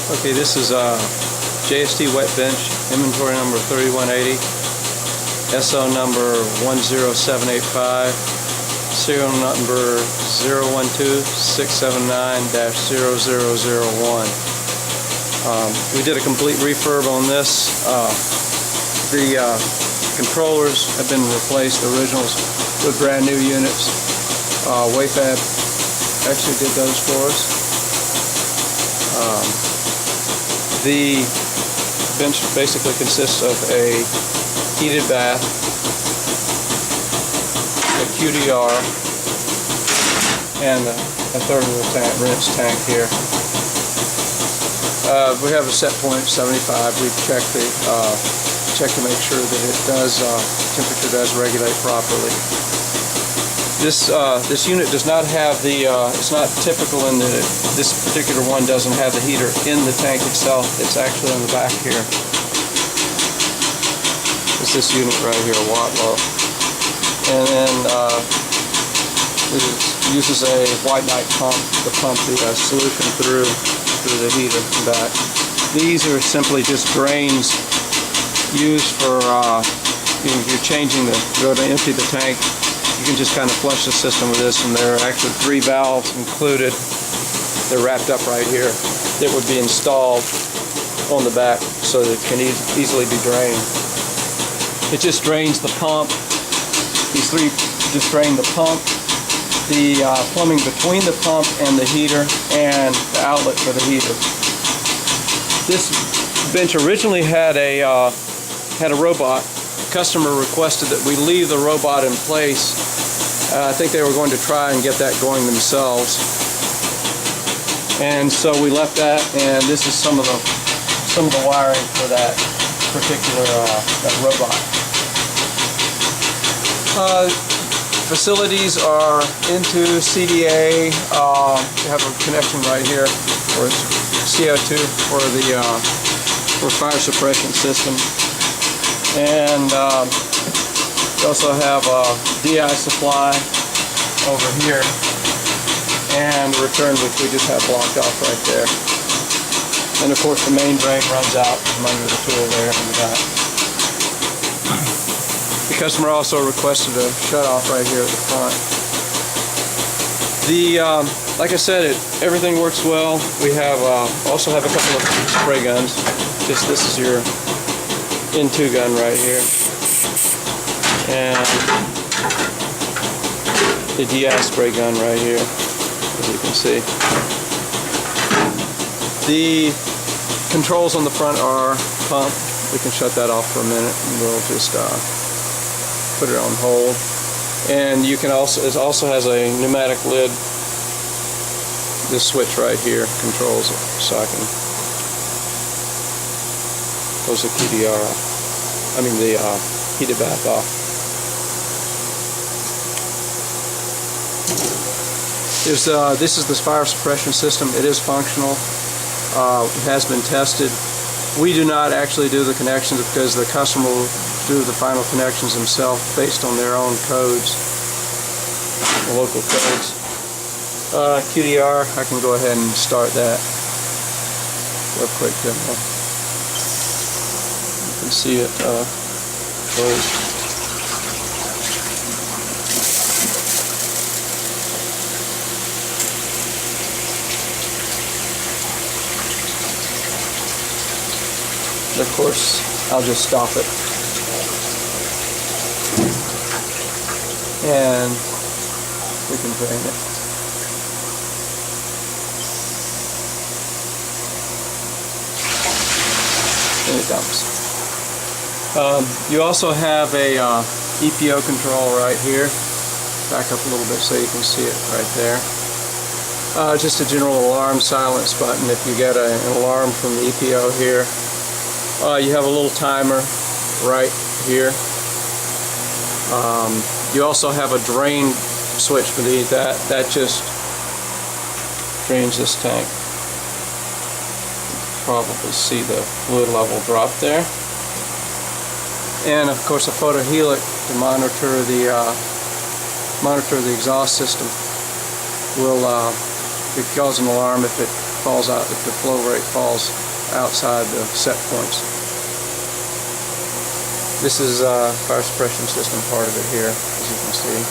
Okay, this is JST wet bench, inventory number 3180, SO number 10785, serial number 012-679-0001. We did a complete refurb on this. The controllers have been replaced, the originals, with brand new units. WayFab actually did those for us. The bench basically consists of a heated bath, a QDR, and a third of the rinse tank here. We have a set point 75. We've checked to make sure that it does temperature does regulate properly. This unit does not have the, it's not typical in this particular one doesn't have the heater in the tank itself. It's actually on the back here. It's this unit right here, a watt low. And then it uses a white knight pump to pump the solution through the heater and back. These are simply just drains used for, if you're changing go to empty the tank, you can just kind of flush the system with this, and there are actually 3 valves included. They're wrapped up right here that would be installed on the back so that it can easily be drained. It just drains the pump. These 3 just drain the pump, the plumbing between the pump and the heater, and the outlet for the heater. This bench originally had a robot. The customer requested that we leave the robot in place. I think they were going to try and get that going themselves, and so we left that. And this is some of the wiring for that particular that robot. Facilities are into CDA. We have a connection right here for CO2 for the fire suppression system. And we also have a DI supply over here, and the return which we just have blocked off right there. And of course the main drain runs out from under the tool there in the back. The customer also requested a shut off right here at the front. Like I said, everything works well. We have also have a couple of spray guns. This is your N2 gun right here, and the DI spray gun right here, as you can see. The controls on the front are pump. We can shut that off for a minute, and we'll just put it on hold. And you can it also has a pneumatic lid. This switch right here controls it, so I can close the QDR off. I mean the heated bath off. This is the fire suppression system. It is functional. It has been tested. We do not actually do the connections because the customer will do the final connections himself based on their own codes, the local codes. QDR, I can go ahead and start that real quick demo. You can see it closed. Of course, I'll just stop it. And we can drain it. And it dumps. You also have a EPO control right here. Back up a little bit so you can see it right there. Just a general alarm silence button if you get an alarm from the EPO here. You have a little timer right here. You also have a drain switch beneath that. That just drains this tank. You can probably see the fluid level drop there. And of course a photohelic to monitor the exhaust system will cause an alarm if it falls out, if the flow rate falls outside the set points. This is fire suppression system part of it here, as you can see,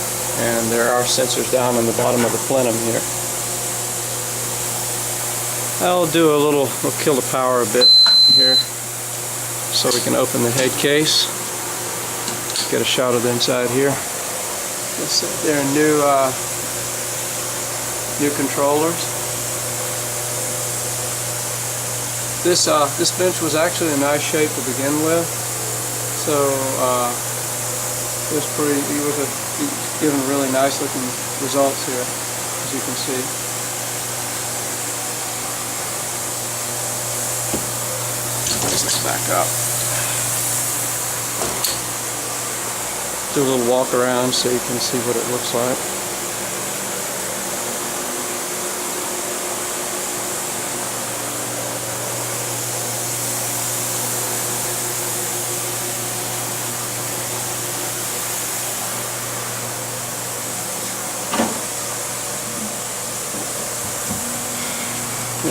and there are sensors down on the bottom of the plenum here. I'll kill the power a bit here, so we can open the head case, get a shot of the inside here. There are new controllers. This bench was actually in nice shape to begin with, so it was given really nice looking results here, as you can see. Let's back up. Do a little walk around so you can see what it looks like.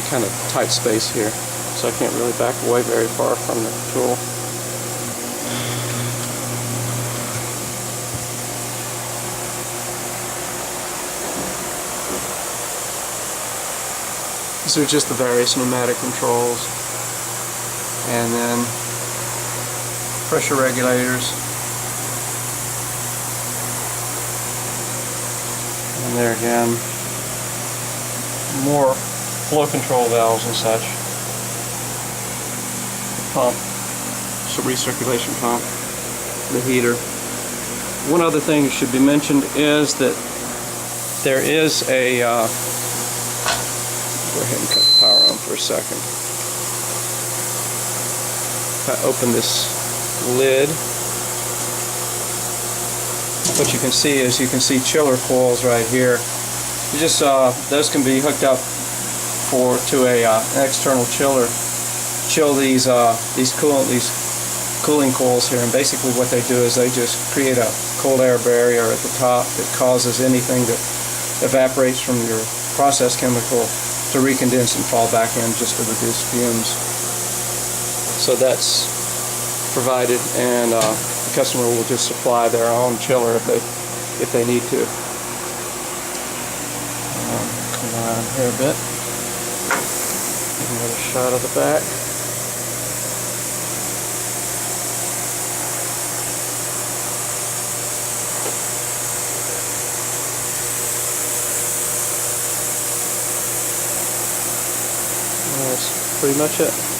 Kind of tight space here, so I can't really back away very far from the tool. These are just the various pneumatic controls, and then pressure regulators, and there again more flow control valves and such. The pump, it's a recirculation pump, the heater. One other thing that should be mentioned is that there is a go ahead and cut the power on for a second. If I open this lid, what you can see is chiller coils right here. You just those can be hooked up to an external chiller. Chill these cooling coils here, and basically what they do is they just create a cold air barrier at the top that causes anything that evaporates from your process chemical to recondense and fall back in just to reduce fumes. So that's provided, and the customer will just supply their own chiller if they need to. Come on here a bit. Another shot of the back. That's pretty much it.